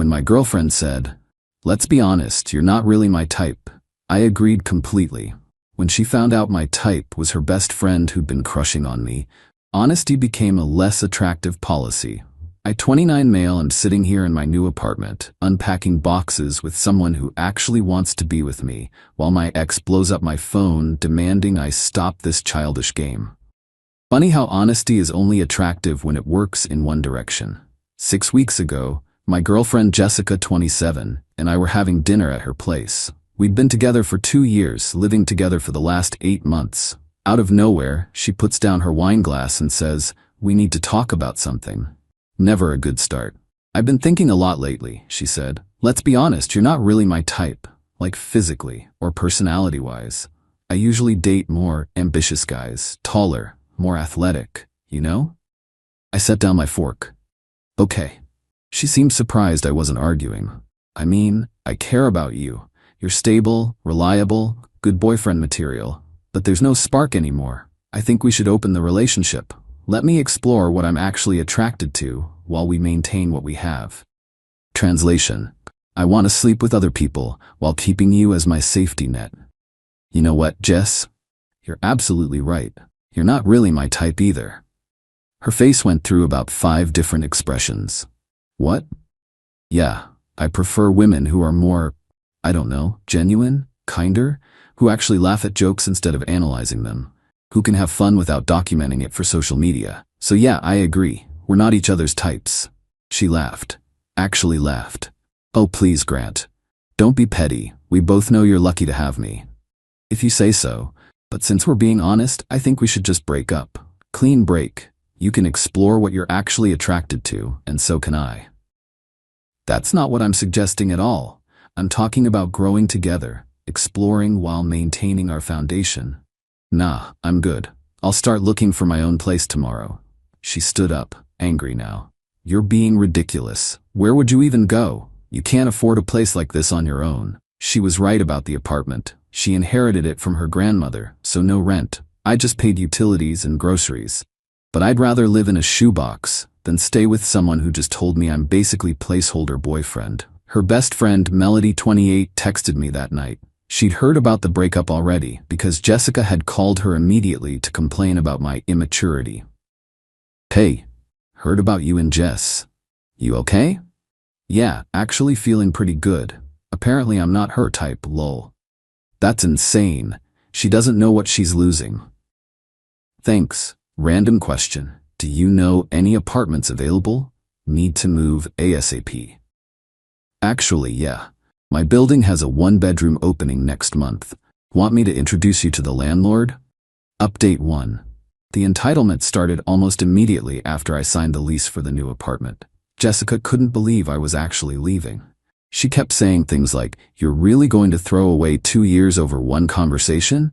When my girlfriend said, "Let's be honest, you're not really my type," I agreed completely. When she found out my type was her best friend who'd been crushing on me, honesty became a less attractive policy. I, 29 male, am sitting here in my new apartment, unpacking boxes with someone who actually wants to be with me, while my ex blows up my phone demanding I stop this childish game. Funny how honesty is only attractive when it works in one direction. 6 weeks ago, my girlfriend Jessica, 27, and I were having dinner at her place. We'd been together for 2 years, living together for the last 8 months. Out of nowhere, she puts down her wine glass and says, "We need to talk about something." Never a good start. "I've been thinking a lot lately," she said. "Let's be honest, you're not really my type, like physically or personality-wise. I usually date more ambitious guys, taller, more athletic, you know?" I set down my fork. "Okay." She seemed surprised I wasn't arguing. "I mean, I care about you. You're stable, reliable, good boyfriend material, but there's no spark anymore. I think we should open the relationship. Let me explore what I'm actually attracted to while we maintain what we have." Translation: I want to sleep with other people while keeping you as my safety net. You know what, Jess? You're absolutely right. You're not really my type either. Her face went through about 5 different expressions. What? Yeah, I prefer women who are more, I don't know, genuine, kinder, who actually laugh at jokes instead of analyzing them, who can have fun without documenting it for social media. So yeah, I agree. We're not each other's types. She laughed. Actually laughed. "Oh, please, Grant. Don't be petty. We both know you're lucky to have me." "If you say so. But since we're being honest, I think we should just break up. Clean break. You can explore what you're actually attracted to, and so can I." That's not what I'm suggesting at all. I'm talking about growing together, exploring while maintaining our foundation. "Nah, I'm good. I'll start looking for my own place tomorrow." She stood up, angry now. "You're being ridiculous. Where would you even go? You can't afford a place like this on your own." She was right about the apartment. She inherited it from her grandmother, so no rent. I just paid utilities and groceries. But I'd rather live in a shoebox than stay with someone who just told me I'm basically placeholder boyfriend. Her best friend, Melody, 28, texted me that night. She'd heard about the breakup already because Jessica had called her immediately to complain about my immaturity. "Hey, heard about you and Jess. You okay?" "Yeah, actually feeling pretty good. Apparently I'm not her type, lol." "That's insane. She doesn't know what she's losing." "Thanks. Random question. Do you know any apartments available? Need to move ASAP." "Actually, yeah. My building has a 1-bedroom opening next month. Want me to introduce you to the landlord?" Update 1. The entitlement started almost immediately after I signed the lease for the new apartment. Jessica couldn't believe I was actually leaving. She kept saying things like, "You're really going to throw away 2 years over one conversation?"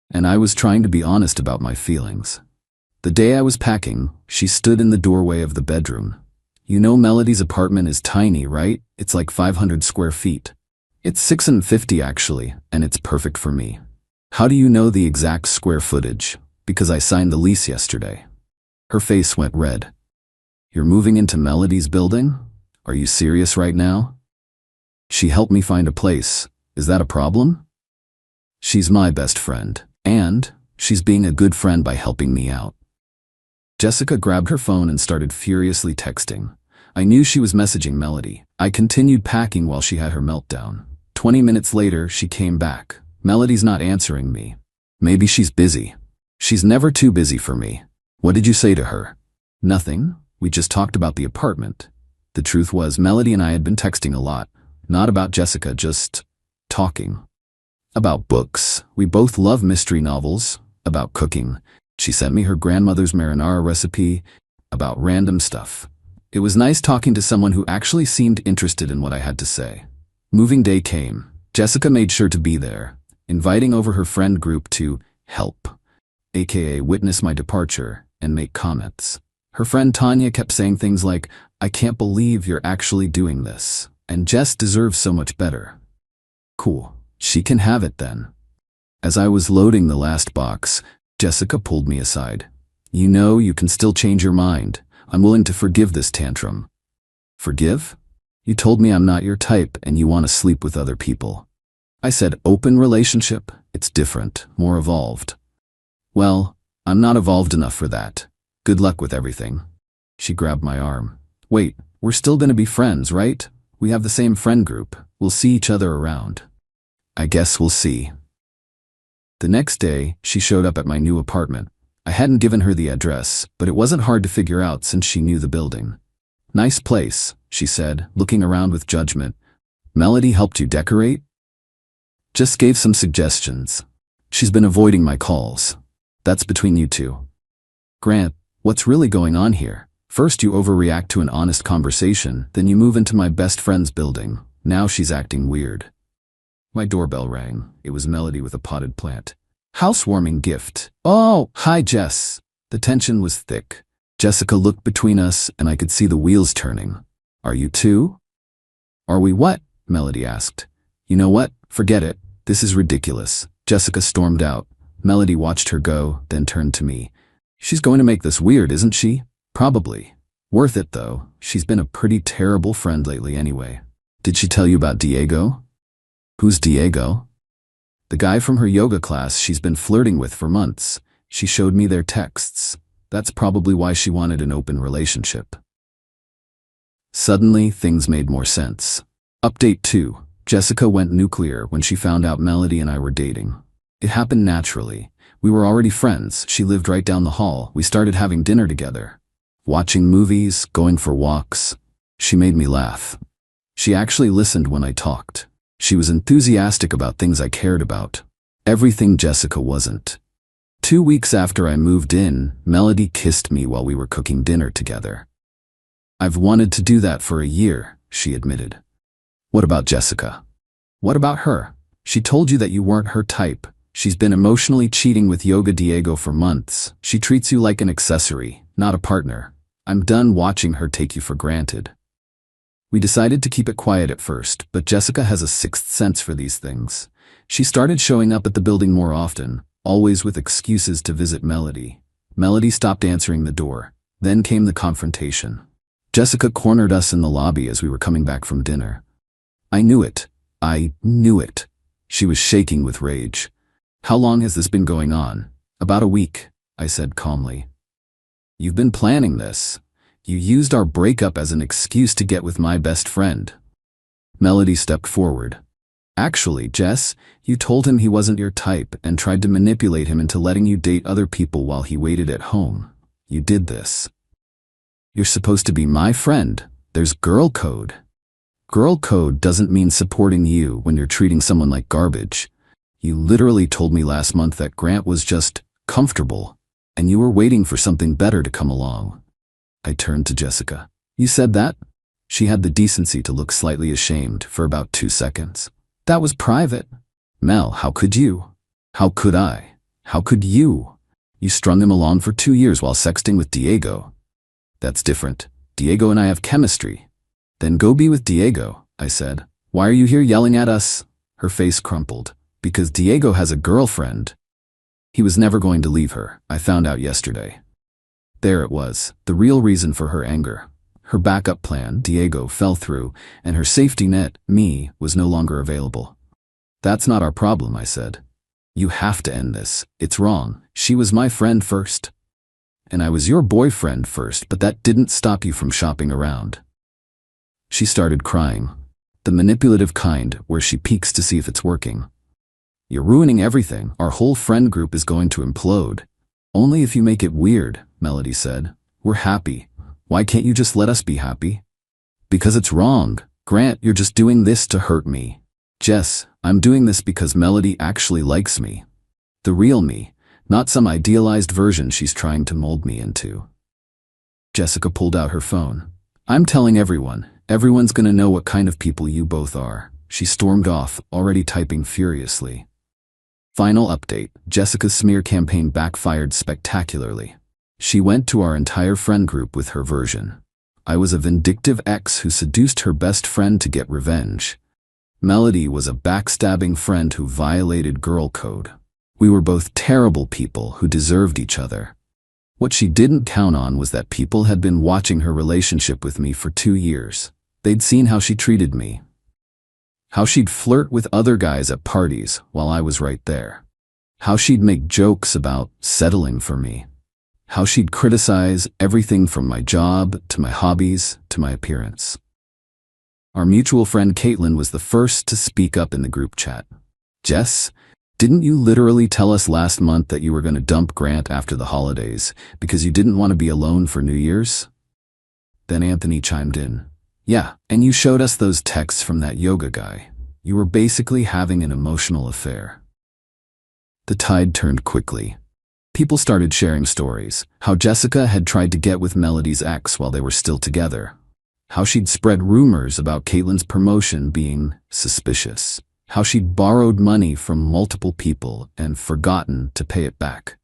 And I was trying to be honest about my feelings. The day I was packing, she stood in the doorway of the bedroom. "You know Melody's apartment is tiny, right? It's like 500 square feet. It's 650 actually, and it's perfect for me." "How do you know the exact square footage?" "Because I signed the lease yesterday." Her face went red. "You're moving into Melody's building? Are you serious right now?" "She helped me find a place. Is that a problem?" "She's my best friend, and she's being a good friend by helping me out." Jessica grabbed her phone and started furiously texting. I knew she was messaging Melody. I continued packing while she had her meltdown. 20 minutes later, she came back. "Melody's not answering me. Maybe she's busy." "She's never too busy for me." "What did you say to her?" "Nothing. We just talked about the apartment." The truth was, Melody and I had been texting a lot. Not about Jessica, just talking. About books. We both love mystery novels. About cooking. She sent me her grandmother's marinara recipe. About random stuff. It was nice talking to someone who actually seemed interested in what I had to say. Moving day came. Jessica made sure to be there, inviting over her friend group to help, aka witness my departure and make comments. Her friend Tanya kept saying things like, "I can't believe you're actually doing this, and Jess deserves so much better." Cool. She can have it then. As I was loading the last box, Jessica pulled me aside. "You know, you can still change your mind. I'm willing to forgive this tantrum." "Forgive?" You told me I'm not your type and you want to sleep with other people. I said, open relationship? It's different, more evolved. Well, I'm not evolved enough for that. Good luck with everything. She grabbed my arm. Wait, we're still gonna be friends, right? We have the same friend group. We'll see each other around. I guess we'll see. The next day, she showed up at my new apartment. I hadn't given her the address, but it wasn't hard to figure out since she knew the building. Nice place, she said, looking around with judgment. Melody helped you decorate? Just gave some suggestions. She's been avoiding my calls. That's between you two. Grant, what's really going on here? First you overreact to an honest conversation, then you move into my best friend's building. Now she's acting weird. My doorbell rang. It was Melody with a potted plant. Housewarming gift. Oh, hi Jess. The tension was thick. Jessica looked between us and I could see the wheels turning. Are you two? Are we what? Melody asked. You know what? Forget it. This is ridiculous. Jessica stormed out. Melody watched her go, then turned to me. She's going to make this weird, isn't she? Probably. Worth it though. She's been a pretty terrible friend lately anyway. Did she tell you about Diego? Who's Diego? The guy from her yoga class she's been flirting with for months. She showed me their texts. That's probably why she wanted an open relationship. Suddenly, things made more sense. Update 2. Jessica went nuclear when she found out Melody and I were dating. It happened naturally. We were already friends. She lived right down the hall. We started having dinner together. Watching movies, going for walks. She made me laugh. She actually listened when I talked. She was enthusiastic about things I cared about. Everything Jessica wasn't. 2 weeks after I moved in, Melody kissed me while we were cooking dinner together. I've wanted to do that for a year, she admitted. What about Jessica? What about her? She told you that you weren't her type. She's been emotionally cheating with Yoga Diego for months. She treats you like an accessory, not a partner. I'm done watching her take you for granted. We decided to keep it quiet at first, but Jessica has a sixth sense for these things. She started showing up at the building more often, always with excuses to visit Melody. Melody stopped answering the door. Then came the confrontation. Jessica cornered us in the lobby as we were coming back from dinner. I knew it. I knew it. She was shaking with rage. How long has this been going on? About a week, I said calmly. You've been planning this. You used our breakup as an excuse to get with my best friend. Melody stepped forward. Actually, Jess, you told him he wasn't your type and tried to manipulate him into letting you date other people while he waited at home. You did this. You're supposed to be my friend. There's girl code. Girl code doesn't mean supporting you when you're treating someone like garbage. You literally told me last month that Grant was just comfortable, and you were waiting for something better to come along. I turned to Jessica. You said that? She had the decency to look slightly ashamed for about 2 seconds. That was private. Mel, how could you? How could I? How could you? You strung him along for 2 years while sexting with Diego. That's different. Diego and I have chemistry. Then go be with Diego, I said. Why are you here yelling at us? Her face crumpled. Because Diego has a girlfriend. He was never going to leave her, I found out yesterday. There it was, the real reason for her anger. Her backup plan, Diego, fell through, and her safety net, me, was no longer available. That's not our problem, I said. You have to end this. It's wrong. She was my friend first. And I was your boyfriend first, but that didn't stop you from shopping around. She started crying. The manipulative kind, where she peeks to see if it's working. You're ruining everything. Our whole friend group is going to implode. Only if you make it weird, Melody said. We're happy. Why can't you just let us be happy? Because it's wrong. Grant, you're just doing this to hurt me. Jess, I'm doing this because Melody actually likes me. The real me, not some idealized version she's trying to mold me into. Jessica pulled out her phone. I'm telling everyone. Everyone's gonna know what kind of people you both are. She stormed off, already typing furiously. Final update. Jessica's smear campaign backfired spectacularly. She went to our entire friend group with her version. I was a vindictive ex who seduced her best friend to get revenge. Melody was a backstabbing friend who violated girl code. We were both terrible people who deserved each other. What she didn't count on was that people had been watching her relationship with me for 2 years. They'd seen how she treated me, how she'd flirt with other guys at parties while I was right there, how she'd make jokes about settling for me, how she'd criticize everything from my job to my hobbies to my appearance. Our mutual friend Caitlin was the first to speak up in the group chat. "Jess, didn't you literally tell us last month that you were going to dump Grant after the holidays because you didn't want to be alone for New Year's?" Then Anthony chimed in. "Yeah, and you showed us those texts from that yoga guy. You were basically having an emotional affair." The tide turned quickly. People started sharing stories, how Jessica had tried to get with Melody's ex while they were still together, how she'd spread rumors about Caitlin's promotion being suspicious, how she'd borrowed money from multiple people and forgotten to pay it back.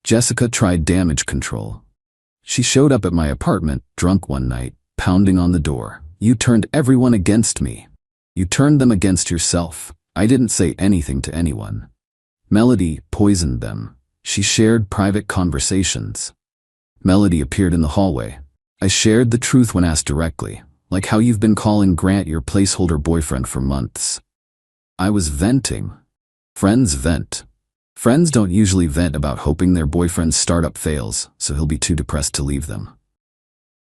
Jessica tried damage control. She showed up at my apartment, drunk one night, pounding on the door. "You turned everyone against me. You turned them against yourself. I didn't say anything to anyone." Melody poisoned them. She shared private conversations. Melody appeared in the hallway. "I shared the truth when asked directly, like how you've been calling Grant your placeholder boyfriend for months." I was venting. Friends vent. Friends don't usually vent about hoping their boyfriend's startup fails, so he'll be too depressed to leave them.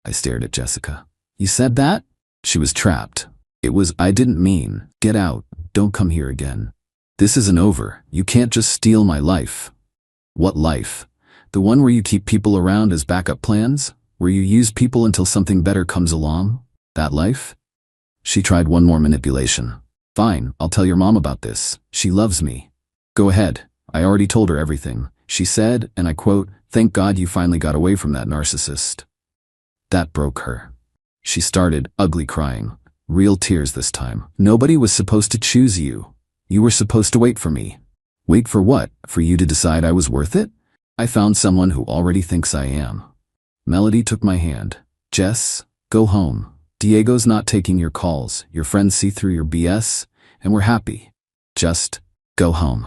I stared at Jessica. "You said that?" She was trapped. It was, "I didn't mean, get out, don't come here again. This isn't over, you can't just steal my life." "What life? The one where you keep people around as backup plans? Where you use people until something better comes along? That life?" She tried one more manipulation. "Fine, I'll tell your mom about this. She loves me." "Go ahead. I already told her everything," she said, and I quote, "Thank God you finally got away from that narcissist." That broke her. She started ugly crying. Real tears this time. "Nobody was supposed to choose you. You were supposed to wait for me." "Wait for what? For you to decide I was worth it? I found someone who already thinks I am." Melody took my hand. "Jess, go home. Diego's not taking your calls. Your friends see through your BS, and we're happy. Just go home."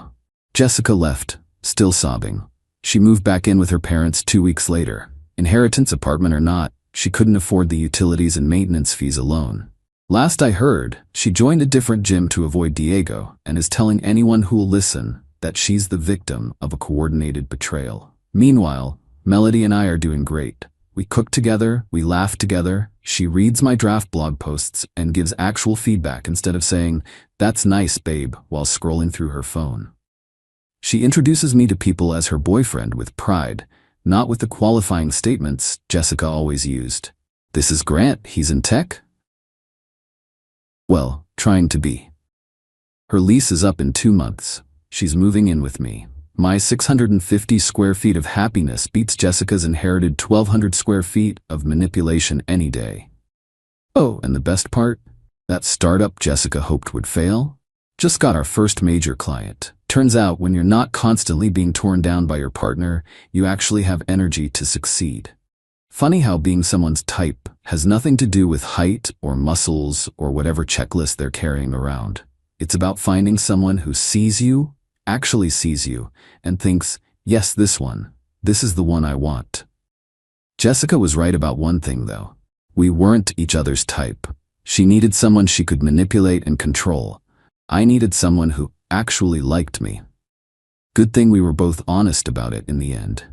Jessica left, still sobbing. She moved back in with her parents 2 weeks later. Inheritance apartment or not, she couldn't afford the utilities and maintenance fees alone. Last I heard, she joined a different gym to avoid Diego and is telling anyone who'll listen that she's the victim of a coordinated betrayal. Meanwhile, Melody and I are doing great. We cook together, we laugh together, she reads my draft blog posts and gives actual feedback instead of saying, "That's nice, babe," while scrolling through her phone. She introduces me to people as her boyfriend with pride, not with the qualifying statements Jessica always used. "This is Grant, he's in tech?" Well, trying to be. Her lease is up in 2 months. She's moving in with me. My 650 square feet of happiness beats Jessica's inherited 1,200 square feet of manipulation any day. Oh, and the best part? That startup Jessica hoped would fail? Just got our first major client. Turns out when you're not constantly being torn down by your partner, you actually have energy to succeed. Funny how being someone's type has nothing to do with height or muscles or whatever checklist they're carrying around. It's about finding someone who sees you, actually sees you, and thinks, "Yes, this is the one I want." Jessica was right about one thing though. We weren't each other's type. She needed someone she could manipulate and control. I needed someone who actually liked me. Good thing we were both honest about it in the end.